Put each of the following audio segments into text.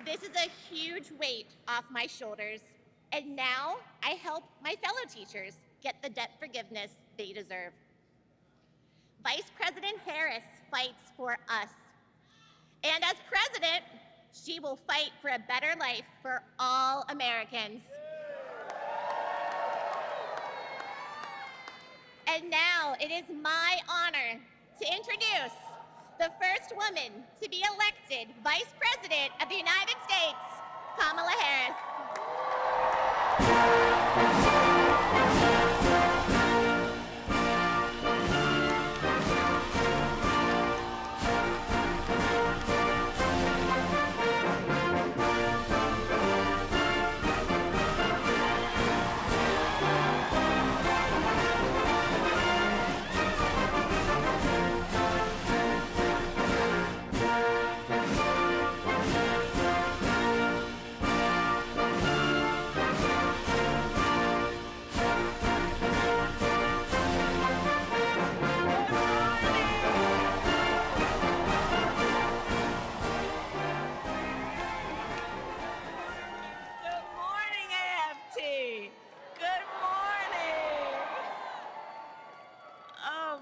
This is a huge weight off my shoulders, and now I help my fellow teachers get the debt forgiveness they deserve. Vice President Harris fights for us. And as president, she will fight for a better life for all Americans. And now it is my honor to introduce the first woman to be elected Vice President of the United States, Kamala Harris.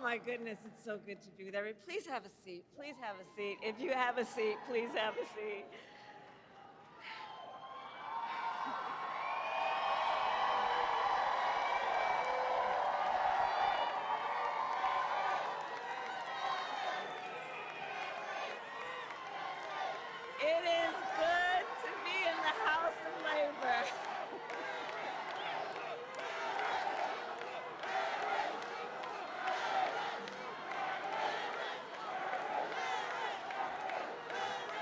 My goodness, it's so good to be with everybody. Please have a seat. Please have a seat. If you have a seat, please have a seat. It is good to be in the House of Labor.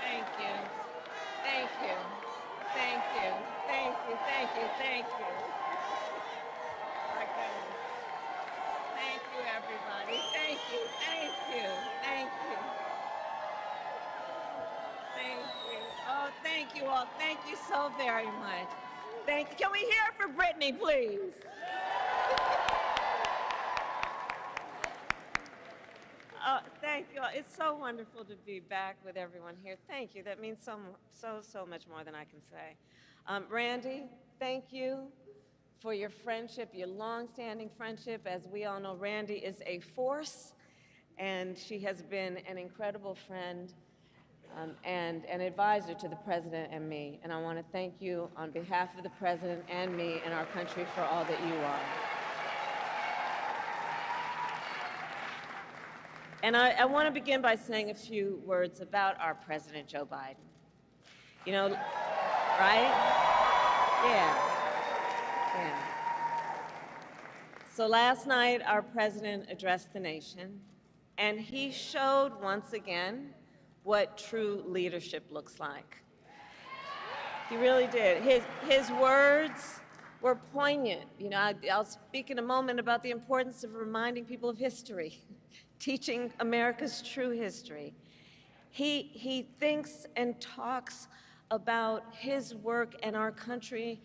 Thank you. My goodness. Thank you, everybody. Thank you. Oh, thank you all. Thank you so very much. Thank you. Can we hear it for Brittany, please? Oh, thank you all. It's so wonderful to be back with everyone here. Thank you. That means so much more than I can say. Randy, thank you for your friendship, your long-standing friendship. As we all know, Randy is a force, and she has been an incredible friend and an advisor to the President and me. And I want to thank you on behalf of the President and me and our country for all that you are. And I want to begin by saying a few words about our President, Joe Biden. You know, right? Yeah. So last night, our president addressed the nation, and he showed once again what true leadership looks like. He really did. His words were poignant. You know, I'll speak in a moment about the importance of reminding people of history, teaching America's true history. He thinks and talks about his work and our country,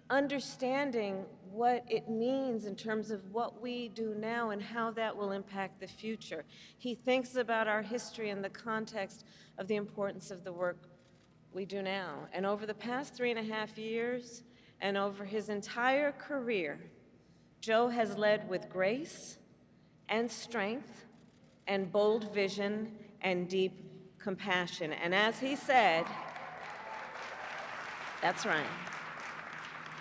understanding what it means in terms of what we do now and how that will impact the future. He thinks about our history in the context of the importance of the work we do now. And over the past 3.5 years, and over his entire career, Joe has led with grace and strength and bold vision and deep compassion. And as he said, that's right.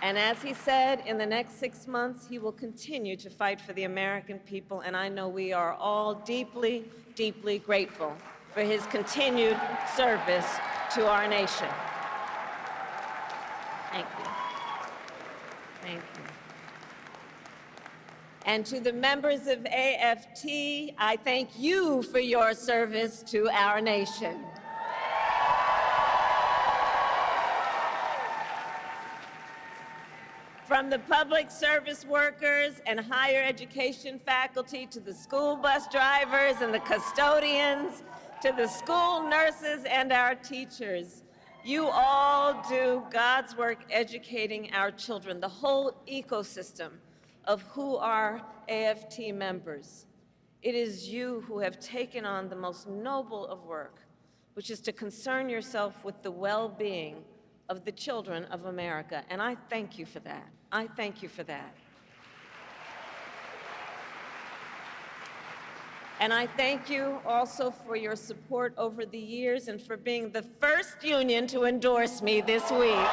And as he said, in the next 6 months, he will continue to fight for the American people, and I know we are all deeply, deeply grateful for his continued service to our nation. Thank you. Thank you. And to the members of AFT, I thank you for your service to our nation. From the public service workers and higher education faculty to the school bus drivers and the custodians, to the school nurses and our teachers, you all do God's work educating our children, the whole ecosystem of who are AFT members. It is you who have taken on the most noble of work, which is to concern yourself with the well-being of the children of America. And I thank you for that. I thank you for that. And I thank you also for your support over the years and for being the first union to endorse me this week.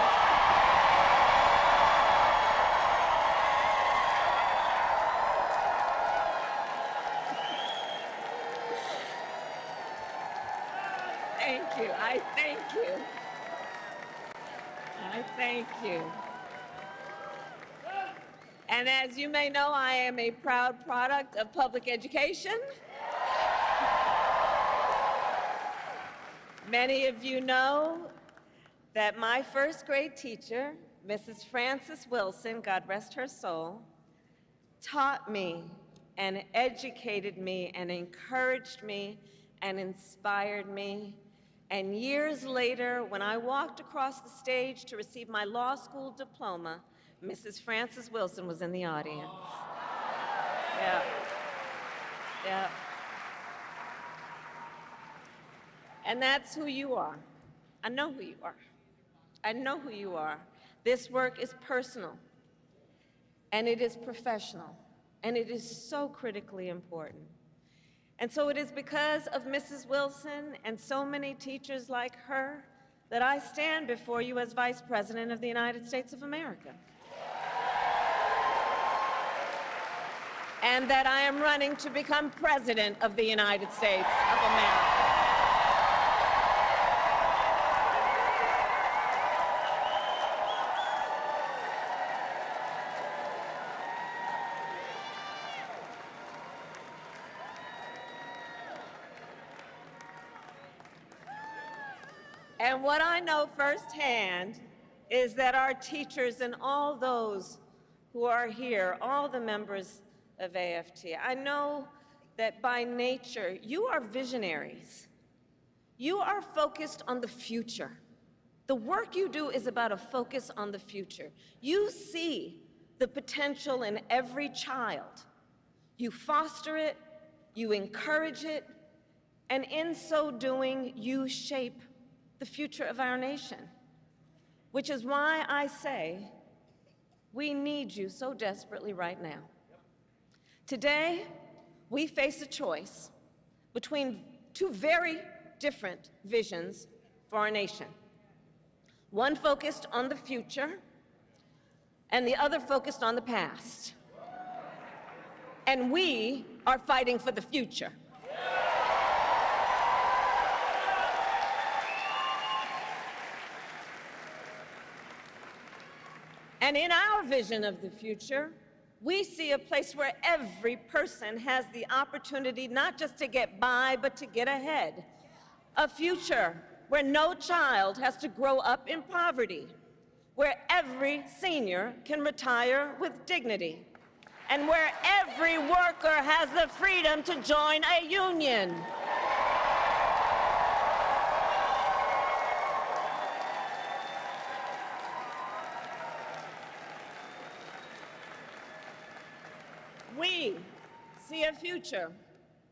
Thank you. I thank you. I thank you. And as you may know, I am a proud product of public education. Many of you know that my first grade teacher, Mrs. Frances Wilson, God rest her soul, taught me and educated me and encouraged me and inspired me. And years later, when I walked across the stage to receive my law school diploma, Mrs. Frances Wilson was in the audience. Yeah. Yeah. And that's who you are. I know who you are. I know who you are. This work is personal, and it is professional, and it is so critically important. And so it is because of Mrs. Wilson and so many teachers like her that I stand before you as Vice President of the United States of America. And that I am running to become President of the United States of America. And what I know firsthand is that our teachers and all those who are here, all the members of AFT, I know that by nature, you are visionaries. You are focused on the future. The work you do is about a focus on the future. You see the potential in every child. You foster it, you encourage it, and in so doing, you shape the future of our nation, which is why I say we need you so desperately right now. Today, we face a choice between two very different visions for our nation. One focused on the future, and the other focused on the past. And we are fighting for the future. And in our vision of the future, we see a place where every person has the opportunity not just to get by, but to get ahead. A future where no child has to grow up in poverty, where every senior can retire with dignity, and where every worker has the freedom to join a union. We see a future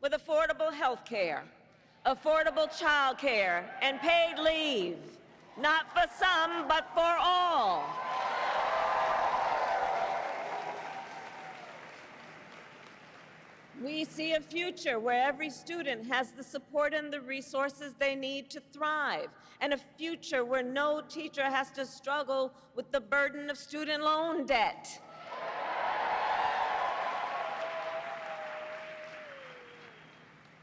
with affordable health care, affordable child care, and paid leave, not for some, but for all. We see a future where every student has the support and the resources they need to thrive, and a future where no teacher has to struggle with the burden of student loan debt.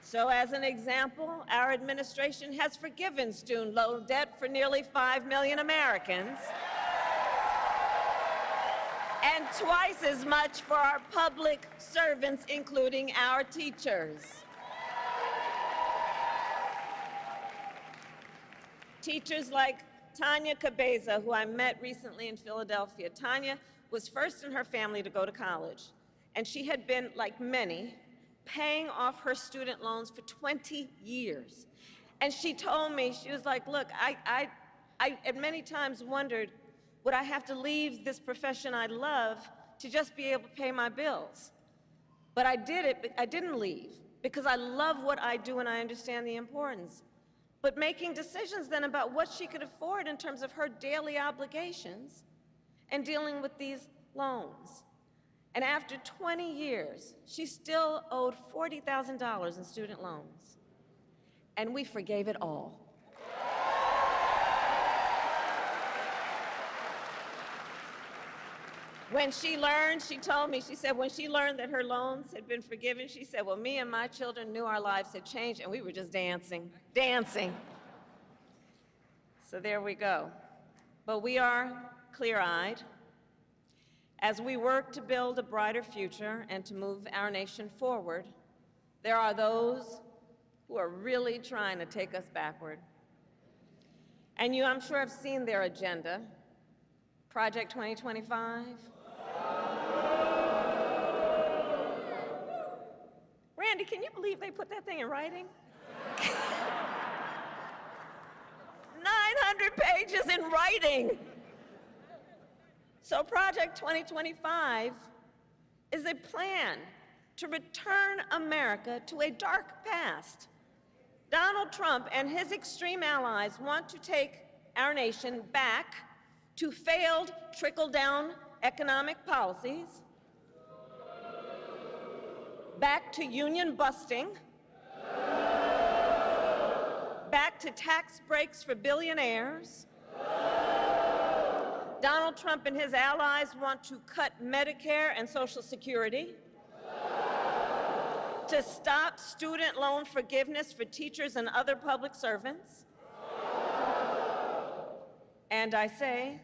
So as an example, our administration has forgiven student loan debt for nearly 5 million Americans, and twice as much for our public servants, including our teachers. Teachers like Tanya Cabeza, who I met recently in Philadelphia. Tanya was first in her family to go to college, and she had been, like many, paying off her student loans for 20 years. And she told me, she was like, look, I at many times wondered, would I have to leave this profession I love to just be able to pay my bills? But I did it, I didn't leave, because I love what I do and I understand the importance. but making decisions then about what she could afford in terms of her daily obligations and dealing with these loans. And after 20 years, she still owed $40,000 in student loans. And we forgave it all. When she learned, she told me, she said, when she learned that her loans had been forgiven, she said, well, me and my children knew our lives had changed, and we were just dancing, dancing. So there we go. But we are clear-eyed. As we work to build a brighter future and to move our nation forward, there are those who are really trying to take us backward. And you, I'm sure, have seen their agenda, Project 2025. Randy, can you believe they put that thing in writing? 900 pages in writing. So Project 2025 is a plan to return America to a dark past. Donald Trump and his extreme allies want to take our nation back to failed trickle-down economic policies, back to union busting, back to tax breaks for billionaires. Donald Trump and his allies want to cut Medicare and Social Security, to stop student loan forgiveness for teachers and other public servants. And I say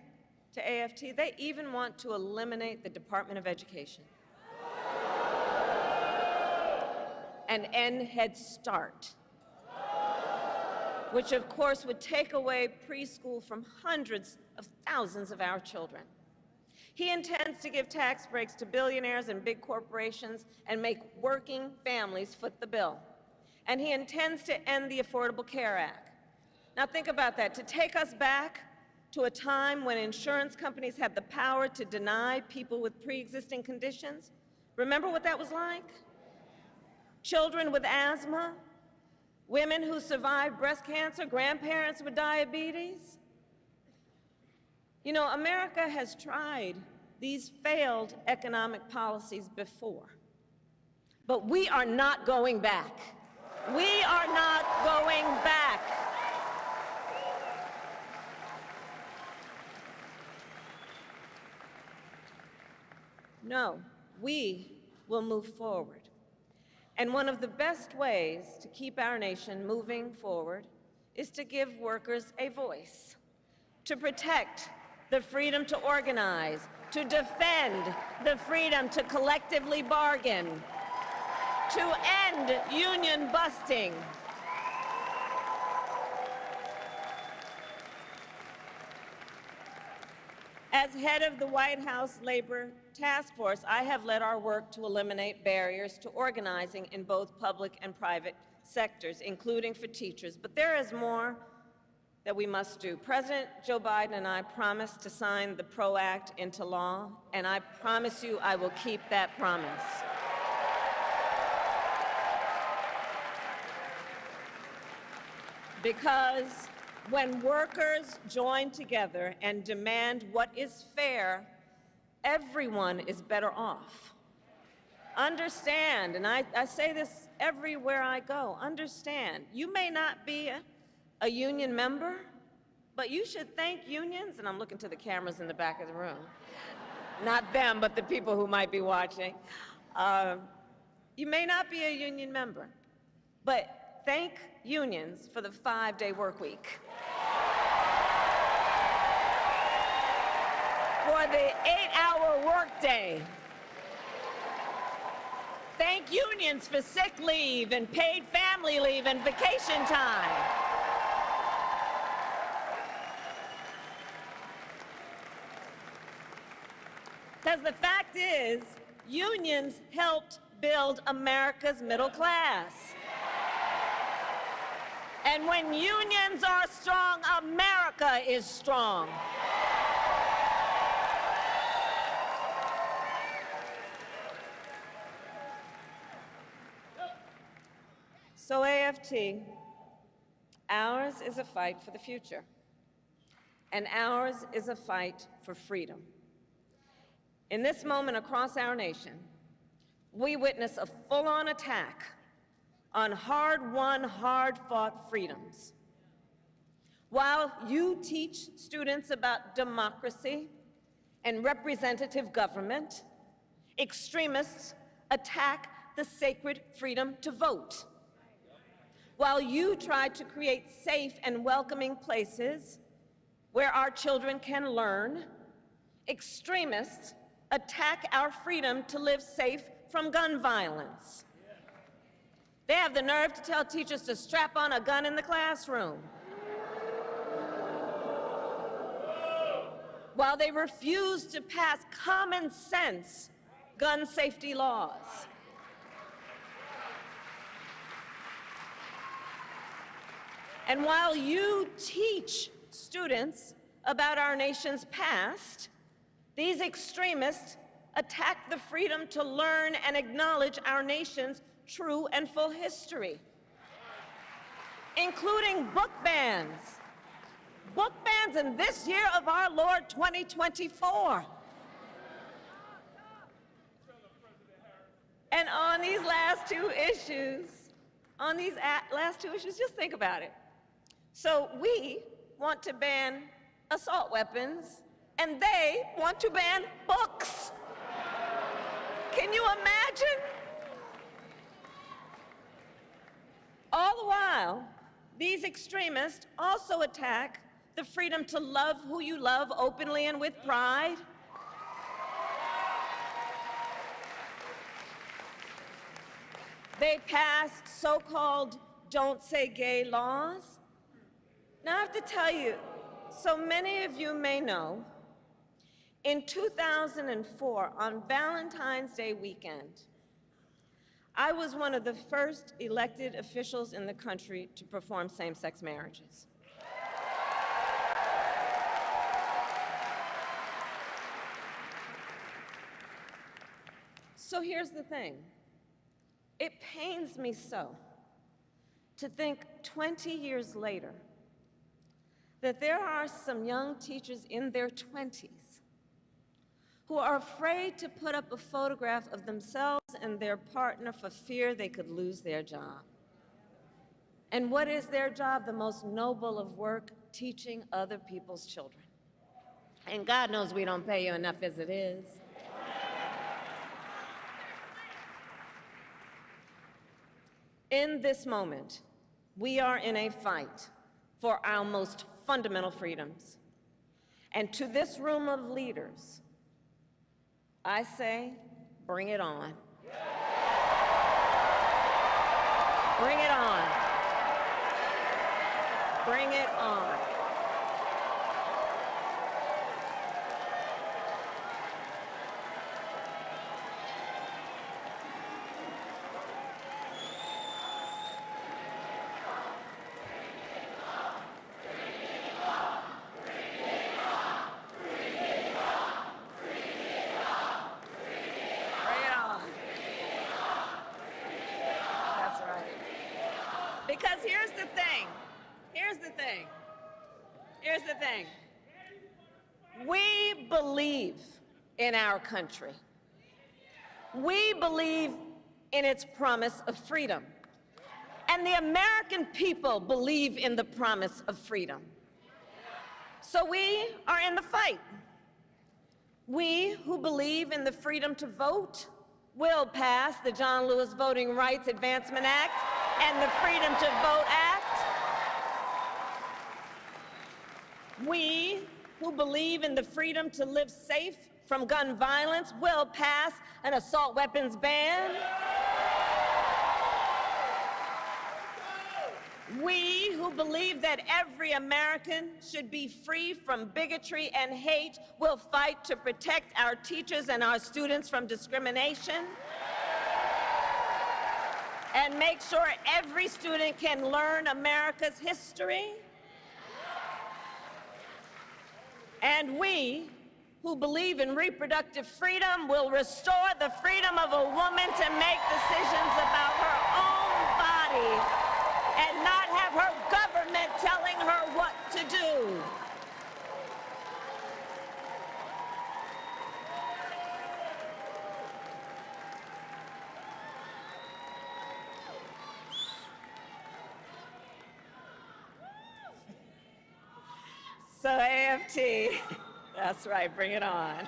to AFT, they even want to eliminate the Department of Education and end Head Start, which of course would take away preschool from hundreds of thousands of our children. He intends to give tax breaks to billionaires and big corporations and make working families foot the bill. And he intends to end the Affordable Care Act. Now think about that, to take us back to a time when insurance companies had the power to deny people with pre-existing conditions. Remember what that was like? Children with asthma, women who survived breast cancer, grandparents with diabetes. You know, America has tried these failed economic policies before, but we are not going back. We are not going back. No, we will move forward. And one of the best ways to keep our nation moving forward is to give workers a voice, to protect the freedom to organize, to defend the freedom to collectively bargain, to end union busting. As head of the White House Labor Task Force, I have led our work to eliminate barriers to organizing in both public and private sectors, including for teachers. But there is more that we must do. President Joe Biden and I promised to sign the PRO Act into law, and I promise you I will keep that promise. Because when workers join together and demand what is fair, everyone is better off. Understand, and I say this everywhere I go, understand, you may not be a union member, but you should thank unions, and I'm looking to the cameras in the back of the room. Not them, but the people who might be watching. You may not be a union member, but thank unions for the 5-day work week, for the 8-hour workday. Thank unions for sick leave and paid family leave and vacation time. Because the fact is, unions helped build America's middle class. And when unions are strong, America is strong. So AFT, our ours is a fight for the future. And ours is a fight for freedom. In this moment across our nation, we witness a full-on attack on hard-won, hard-fought freedoms. While you teach students about democracy and representative government, extremists attack the sacred freedom to vote. While you try to create safe and welcoming places where our children can learn, extremists attack our freedom to live safe from gun violence. They have the nerve to tell teachers to strap on a gun in the classroom, while they refuse to pass common sense gun safety laws. And while you teach students about our nation's past, these extremists attack the freedom to learn and acknowledge our nation's true and full history, including book bans. Book bans in this year of our Lord 2024. And on these last two issues, just think about it. So we want to ban assault weapons, and they want to ban books. Can you imagine? All the while, these extremists also attack the freedom to love who you love openly and with pride. They pass so-called don't say gay laws. Now I have to tell you, so many of you may know, in 2004, on Valentine's Day weekend, I was one of the first elected officials in the country to perform same-sex marriages. So here's the thing. It pains me so to think 20 years later that there are some young teachers in their 20s who are afraid to put up a photograph of themselves and their partner for fear they could lose their job. And what is their job? The most noble of work, teaching other people's children. And God knows we don't pay you enough as it is. In this moment, we are in a fight for our most fundamental freedoms. And to this room of leaders, I say, bring it on. Bring it on. Bring it on. Because here's the thing. We believe in our country. We believe in its promise of freedom. And the American people believe in the promise of freedom. So we are in the fight. We who believe in the freedom to vote will pass the John Lewis Voting Rights Advancement Act and the Freedom to Vote Act. We who believe in the freedom to live safe from gun violence will pass an assault weapons ban. We who believe that every American should be free from bigotry and hate will fight to protect our teachers and our students from discrimination and make sure every student can learn America's history. And we who believe in reproductive freedom will restore the freedom of a woman to make decisions about her own body and not have her government tell So AFT, that's right, bring it on.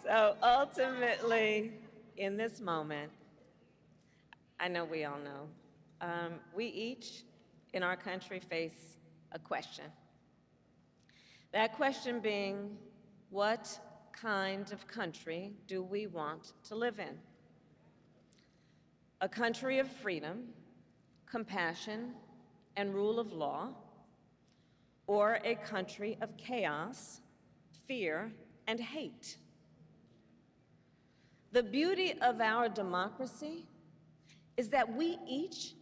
So ultimately, in this moment, I know we all know, we each in our country face a question. That question being, what kind of country do we want to live in? A country of freedom, compassion, and rule of law, or a country of chaos, fear, and hate? The beauty of our democracy is that we each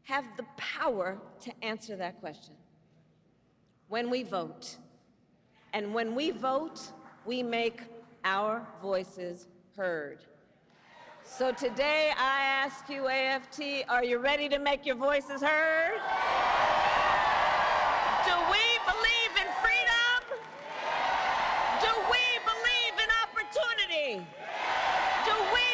have the power to answer that question when we vote. And when we vote, we make our voices heard. So today I ask you, AFT, are you ready to make your voices heard? Do we believe in freedom? Do we believe in opportunity? Do we